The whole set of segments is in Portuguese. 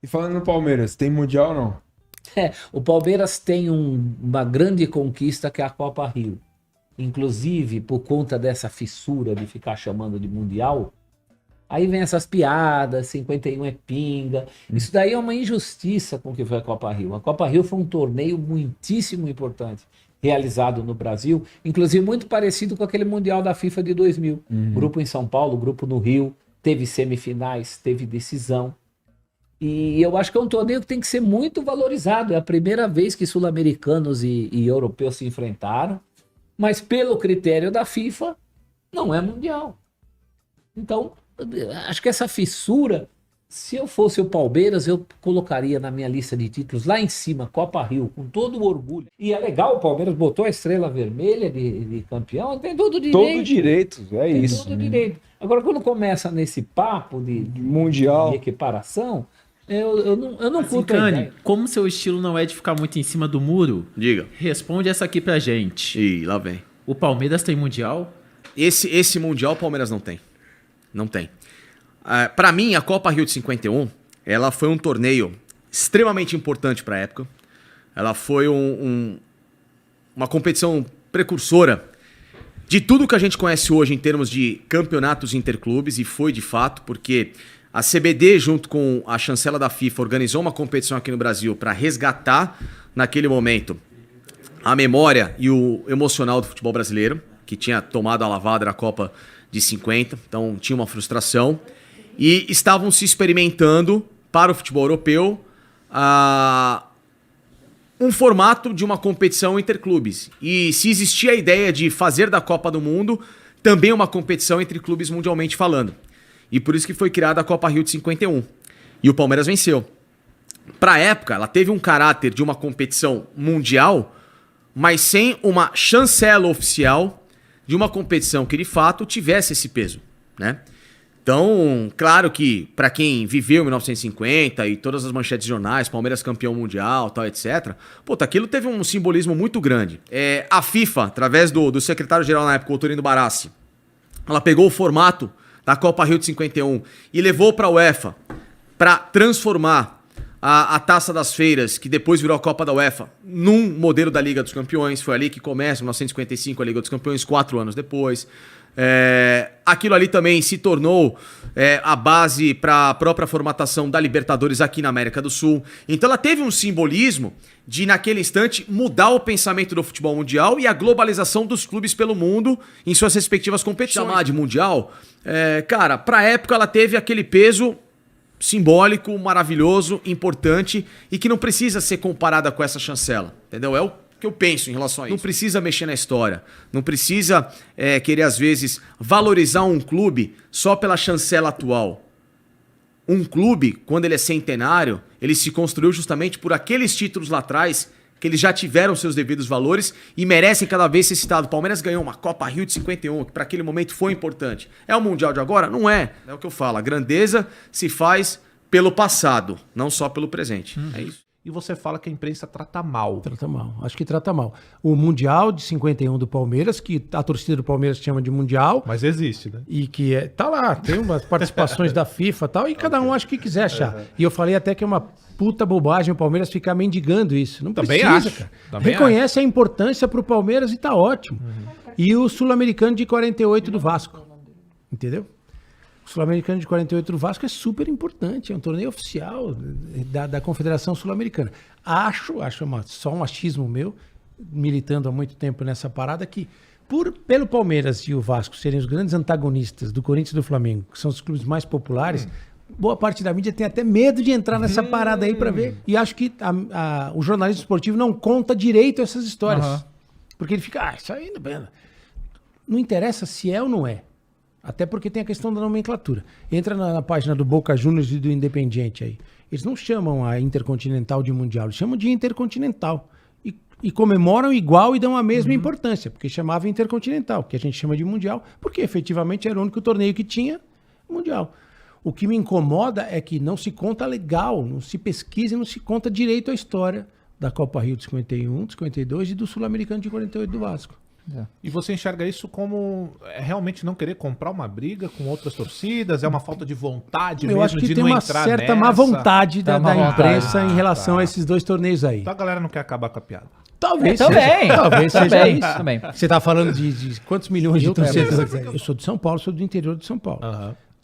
E falando no Palmeiras, tem Mundial ou não? O Palmeiras tem uma grande conquista que é a Copa Rio. Inclusive, por conta dessa fissura de ficar chamando de Mundial, aí vem essas piadas, 51 é pinga. Isso daí é uma injustiça com o que foi a Copa Rio. A Copa Rio foi um torneio muitíssimo importante, realizado no Brasil, inclusive muito parecido com aquele Mundial da FIFA de 2000. Grupo em São Paulo, grupo no Rio, teve semifinais, teve decisão. E eu acho que é um torneio que tem que ser muito valorizado. É a primeira vez que sul-americanos e europeus se enfrentaram, mas pelo critério da FIFA, não é mundial. Então, acho que essa fissura, se eu fosse o Palmeiras, eu colocaria na minha lista de títulos lá em cima, Copa Rio, com todo o orgulho. E é legal, o Palmeiras botou a estrela vermelha de campeão, tem todo o direito. Todo direito, é Tem isso. todo o direito. Agora, quando começa nesse papo de Mundial. de equiparação, eu não Assim, curto a Cani, ideia. como seu estilo não é de ficar muito em cima do muro, Diga. responde essa aqui pra gente. Ih, lá vem. O Palmeiras tem Mundial? Esse Mundial o Palmeiras não tem. Não tem. Pra mim, a Copa Rio de 51, ela foi um torneio extremamente importante pra época. Ela foi uma competição precursora de tudo que a gente conhece hoje em termos de campeonatos interclubes, e foi de fato, porque a CBD, junto com a chancela da FIFA, organizou uma competição aqui no Brasil para resgatar, naquele momento, a memória e o emocional do futebol brasileiro, que tinha tomado a lavada da Copa de 50, então tinha uma frustração. E estavam se experimentando para o futebol europeu um formato de uma competição interclubes. E se existia a ideia de fazer da Copa do Mundo também uma competição entre clubes mundialmente falando. E por isso que foi criada a Copa Rio de 51. E o Palmeiras venceu. Para a época, ela teve um caráter de uma competição mundial, mas sem uma chancela oficial de uma competição que de fato tivesse esse peso, né? Então, claro que para quem viveu em 1950 e todas as manchetes de jornais, Palmeiras campeão mundial, tal, etc. Aquilo teve um simbolismo muito grande. A FIFA, através do secretário-geral na época, o Torino Barassi, ela pegou o formato da Copa Rio de 51 e levou para a UEFA para transformar a Taça das Feiras, que depois virou a Copa da UEFA, num modelo da Liga dos Campeões. Foi ali que começa, em 1955, a Liga dos Campeões, 4 anos depois. Aquilo ali também se tornou a base para a própria formatação da Libertadores aqui na América do Sul. Então ela teve um simbolismo de, naquele instante, mudar o pensamento do futebol mundial e a globalização dos clubes pelo mundo em suas respectivas competições. Chamar de mundial, cara, para a época ela teve aquele peso simbólico, maravilhoso, importante, e que não precisa ser comparada com essa chancela, entendeu? É o que eu penso em relação a isso. Não precisa mexer na história, não precisa querer, às vezes, valorizar um clube só pela chancela atual. Um clube, quando ele é centenário, ele se construiu justamente por aqueles títulos lá atrás, que eles já tiveram seus devidos valores e merecem cada vez ser citado. O Palmeiras ganhou uma Copa Rio de 51, que para aquele momento foi importante. É o Mundial de agora? Não é. É o que eu falo. A grandeza se faz pelo passado, não só pelo presente. É isso. E você fala que a imprensa trata mal. Trata mal, acho que trata mal. O Mundial de 51 do Palmeiras, que a torcida do Palmeiras chama de Mundial. Mas existe, né? E que tá lá, tem umas participações da FIFA e tal, e cada um acha que quiser achar. E eu falei até que é uma puta bobagem o Palmeiras ficar mendigando isso. Não Também precisa, acho. cara. Também Reconhece a importância pro Palmeiras e tá ótimo. E o Sul-Americano de 48 do Vasco. Entendeu? O Sul-Americano de 48 do Vasco é super importante, é um torneio oficial da Confederação Sul-Americana. Acho só um achismo meu, militando há muito tempo nessa parada, que pelo Palmeiras e o Vasco serem os grandes antagonistas do Corinthians e do Flamengo, que são os clubes mais populares, boa parte da mídia tem até medo de entrar nessa parada aí para ver. E acho que o jornalismo esportivo não conta direito essas histórias. Porque ele fica, isso aí não interessa se é ou não é. Até porque tem a questão da nomenclatura. Entra na página do Boca Juniors e do Independiente aí. Eles não chamam a Intercontinental de Mundial, eles chamam de Intercontinental. E comemoram igual e dão a mesma importância, porque chamava Intercontinental, que a gente chama de Mundial, porque efetivamente era o único torneio que tinha Mundial. O que me incomoda é que não se conta legal, não se pesquisa e não se conta direito a história da Copa Rio de 51, de 52 e do Sul-Americano de 48 do Vasco. E você enxerga isso como realmente não querer comprar uma briga com outras torcidas? É uma falta de vontade Eu mesmo acho que de tem não uma entrar certa nessa? má vontade da má vontade. imprensa em relação a esses dois torneios aí. Então a galera não quer acabar com a piada. Talvez Também. Talvez seja Também, isso. também. Você tá falando de quantos milhões de torcedores? Eu sou de São Paulo, sou do interior de São Paulo.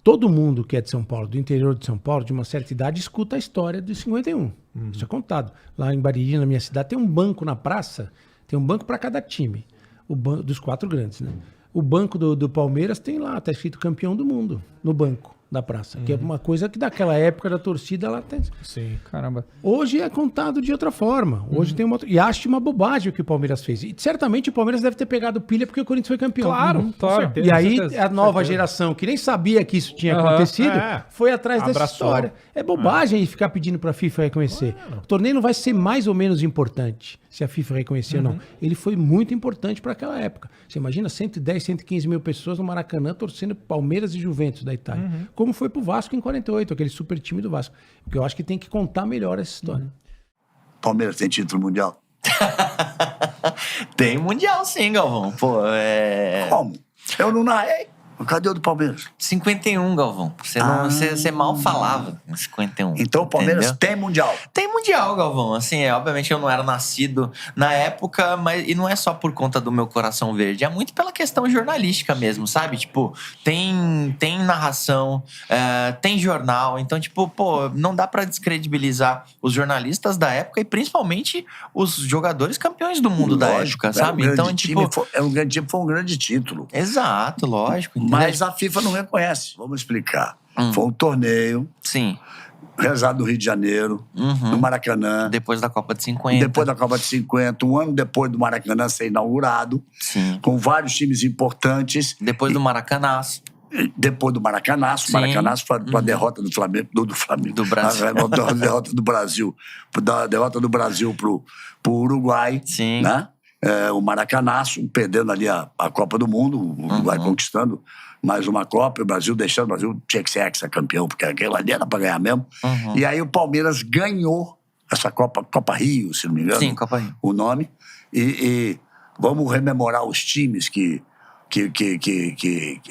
Todo mundo que é de São Paulo, do interior de São Paulo, de uma certa idade, escuta a história de 51. Isso é contado. Lá em Bariri, na minha cidade, tem um banco na praça, tem um banco para cada time, dos 4 grandes, né? O banco do Palmeiras tem lá, tá escrito campeão do mundo, no banco da praça, que é uma coisa que daquela época da torcida ela tem. Sim. Caramba. Hoje é contado de outra forma. Hoje tem uma e acho uma bobagem o que o Palmeiras fez. E certamente o Palmeiras deve ter pegado pilha porque o Corinthians foi campeão. Claro, com certeza. E aí certeza, a nova geração, que nem sabia que isso tinha acontecido, foi atrás dessa Abraçou. história. É bobagem ficar pedindo pra FIFA reconhecer. O torneio não vai ser mais ou menos importante se a FIFA reconhecer ou não. Ele foi muito importante para aquela época. Você imagina 110, 115 mil pessoas no Maracanã torcendo Palmeiras e Juventus da Itália. Como foi pro Vasco em 48, aquele super time do Vasco. Porque eu acho que tem que contar melhor essa história. Palmeiras tem título mundial? Tem mundial sim, Galvão. Pô, Como? Eu não narrei. Cadê o do Palmeiras? 51, Galvão. Você mal falava em 51. Então o Palmeiras entendeu? tem mundial. Tem mundial, Galvão. Assim, obviamente eu não era nascido na época, mas e não é só por conta do meu coração verde, é muito pela questão jornalística mesmo, sabe? Tipo, tem narração, tem jornal, então, tipo, pô, não dá pra descredibilizar os jornalistas da época e principalmente os jogadores campeões do mundo da Lógico, época, sabe? era um Então, grande tipo... time, foi um grande título. Exato, lógico. entendeu? Mas a FIFA não reconhece. Vamos explicar. Foi um torneio Sim. realizado no Rio de Janeiro, no Maracanã. Depois da Copa de 50. Depois da Copa de 50, um ano depois do Maracanã ser inaugurado, Sim. com vários times importantes. Depois do Maracanaço. Depois do Maracanaço, Sim. Maracanaço foi a derrota do Flamengo, do Flamengo, Do Brasil. a derrota do Brasil, da derrota do Brasil pro Uruguai, Sim. né? O Maracanaço perdendo ali a Copa do Mundo, o Uruguai conquistando mais uma Copa, o Brasil deixando, o Brasil tinha que ser ex-campeão, porque aquele ali era pra ganhar mesmo. E aí o Palmeiras ganhou essa Copa Rio, se não me engano. Sim, Copa Rio. O nome. E vamos rememorar os times que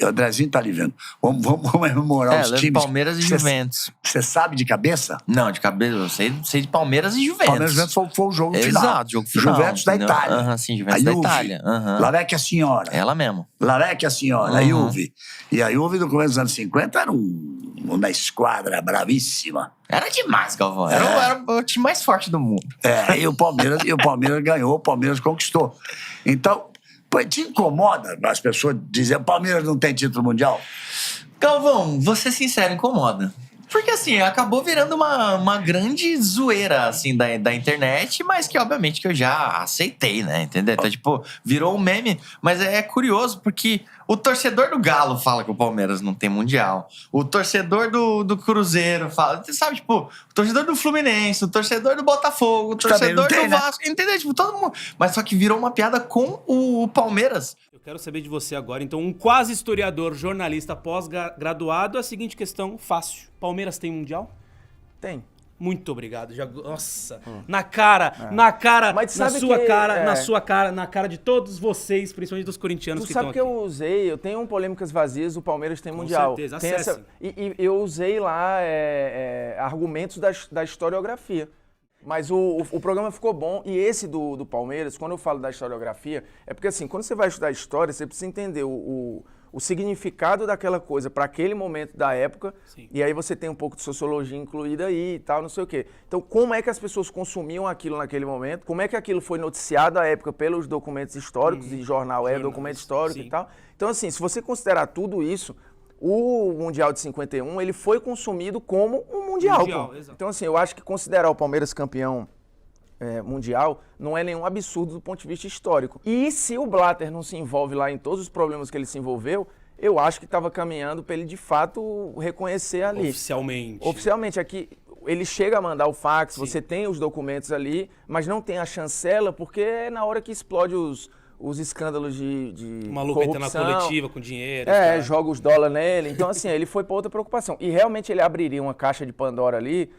o Andrezinho tá ali vendo. Vamos rememorar os times. Palmeiras e Juventus. Você sabe de cabeça? Não, de cabeça, eu sei de Palmeiras e Juventus. Palmeiras e Juventus foi o jogo final. Exato, jogo final. Juventus da entendeu? Itália. Sim, Juventus A da Juve. Itália. La Vecchia Signora. Ela mesmo. La Vecchia Signora, a Juve. E a Juve, no começo dos anos 50, era uma esquadra bravíssima. Era demais, Galvão. Era o time mais forte do mundo. E o Palmeiras ganhou, o Palmeiras conquistou. Então, pô, te incomoda as pessoas dizerem Palmeiras não tem título mundial? Galvão, vou ser sincero, incomoda. Porque, assim, acabou virando uma grande zoeira, assim, da internet, mas que, obviamente, que eu já aceitei, né? Entendeu? Então, tipo, virou um meme. Mas é curioso, porque o torcedor do Galo fala que o Palmeiras não tem mundial. O torcedor do Cruzeiro fala... Sabe, tipo, o torcedor do Fluminense, o torcedor do Botafogo, o torcedor tem, do né? Vasco. Entendeu? Tipo, todo mundo... Mas só que virou uma piada com o Palmeiras. Eu quero saber de você agora, então, um quase historiador, jornalista pós-graduado, a seguinte questão fácil. Palmeiras tem mundial? Tem. Muito obrigado. Nossa, na cara, Mas na sabe sua que, cara, na sua cara, na cara de todos vocês, principalmente dos corintianos Tu que sabe estão que aqui. eu usei, eu tenho um Polêmicas Vazias, o Palmeiras tem Com mundial. certeza, Tem acesse. e eu usei lá argumentos da historiografia. Mas o programa ficou bom, e esse do Palmeiras, quando eu falo da historiografia, é porque assim, quando você vai estudar história, você precisa entender o significado daquela coisa para aquele momento da época, Sim. e aí você tem um pouco de sociologia incluída aí e tal, não sei o quê. Então, como é que as pessoas consumiam aquilo naquele momento? Como é que aquilo foi noticiado à época pelos documentos históricos, e jornal documento histórico sim. e tal. Então, assim, se você considerar tudo isso, o Mundial de 51, ele foi consumido como um Mundial. Pô. Exato. Então, assim, eu acho que considerar o Palmeiras campeão mundial não é nenhum absurdo do ponto de vista histórico. E se o Blatter não se envolve lá em todos os problemas que ele se envolveu, eu acho que estava caminhando para ele, de fato, reconhecer ali. Oficialmente. Aqui, ele chega a mandar o fax, sim, você tem os documentos ali, mas não tem a chancela, porque é na hora que explode os escândalos de o maluco entra na coletiva com dinheiro. Joga os dólares nele. Então, assim, ele foi para outra preocupação. E realmente ele abriria uma caixa de Pandora ali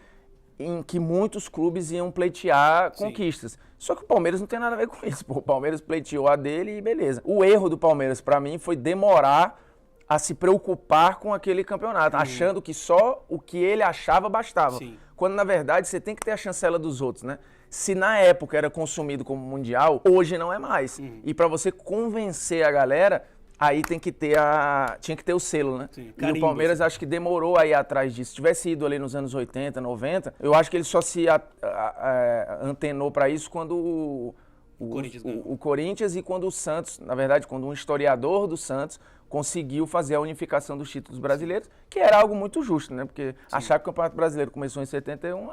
em que muitos clubes iam pleitear conquistas. Só que o Palmeiras não tem nada a ver com isso. Pô. O Palmeiras pleiteou a dele e beleza. O erro do Palmeiras, para mim, foi demorar a se preocupar com aquele campeonato, achando que só o que ele achava bastava. Sim. Quando, na verdade, você tem que ter a chancela dos outros, né? Se na época era consumido como mundial, hoje não é mais. E para você convencer a galera, aí tinha que ter o selo, né? Sim, E carimbo, o Palmeiras acho que demorou aí atrás disso. Se tivesse ido ali nos anos 80, 90, eu acho que ele só se antenou para isso quando o Corinthians e quando o Santos, na verdade, quando um historiador do Santos conseguiu fazer a unificação dos títulos brasileiros, que era algo muito justo, né? Porque achar que o Campeonato Brasileiro começou em 71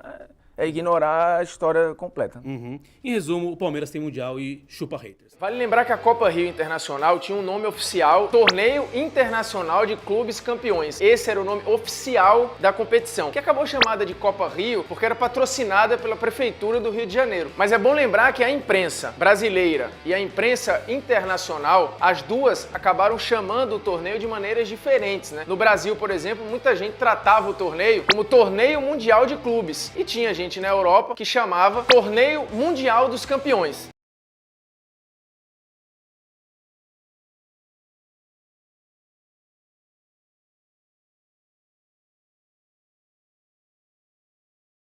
é ignorar a história completa. Em resumo, o Palmeiras tem Mundial e chupa haters. Vale lembrar que a Copa Rio Internacional tinha um nome oficial, Torneio Internacional de Clubes Campeões. Esse era o nome oficial da competição, que acabou chamada de Copa Rio porque era patrocinada pela Prefeitura do Rio de Janeiro. Mas é bom lembrar que a imprensa brasileira e a imprensa internacional, as duas acabaram chamando o torneio de maneiras diferentes, né? No Brasil, por exemplo, muita gente tratava o torneio como Torneio Mundial de Clubes. E tinha gente na Europa que chamava Torneio Mundial dos Campeões.